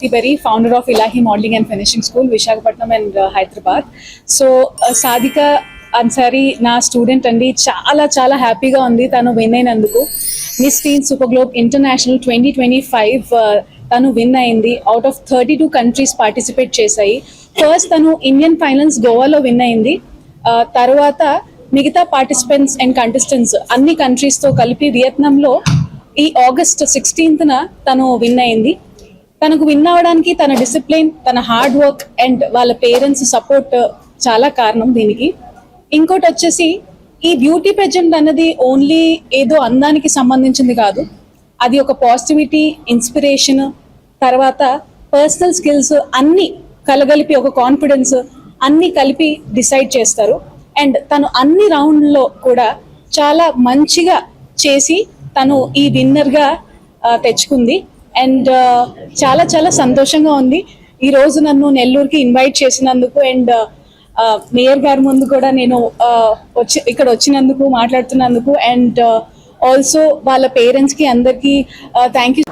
Berry, founder of Ilahi Modeling and Finishing School, Visakhapatnam and Hyderabad. So, Sadhika Ansari, na student andi, చాలా హ్యాపీగా ఉంది తను win అయినందుకు. Miss టీన్ super globe international 2025 తను win అయింది. Out of 32 countries participate చేశాయి. First తను Indian finals గోవాలో విన్ అయింది. తర్వాత మిగతా పార్టిసిపెంట్స్ అండ్ కంటెస్టెంట్స్ అన్ని కంట్రీస్తో కలిపి వియత్నాంలో ఈ ఆగస్ట్ 16th తను విన్ అయింది. తనకు విన్ అవ్వడానికి తన డిసిప్లిన్, తన హార్డ్ వర్క్ అండ్ వాళ్ళ పేరెంట్స్ సపోర్ట్ చాలా కారణం దీనికి. ఇంకోటి వచ్చేసి ఈ బ్యూటీ పెజెంట్ అన్నది ఓన్లీ ఏదో అందానికి సంబంధించింది కాదు. అది ఒక పాజిటివిటీ, ఇన్స్పిరేషన్, తర్వాత పర్సనల్ స్కిల్స్ అన్నీ కలగలిపి ఒక కాన్ఫిడెన్స్ అన్నీ కలిపి డిసైడ్ చేస్తారు. అండ్ తను అన్ని రౌండ్లో కూడా చాలా మంచిగా చేసి తను ఈ విన్నర్గా తెచ్చుకుంది. అండ్ చాలా సంతోషంగా ఉంది ఈరోజు నన్ను నెల్లూరుకి ఇన్వైట్ చేసినందుకు. అండ్ మేయర్ గారి ముందు కూడా నేను ఇక్కడ వచ్చినందుకు, మాట్లాడుతున్నందుకు. అండ్ ఆల్సో వాళ్ళ పేరెంట్స్కి అందరికీ థ్యాంక్ యూ.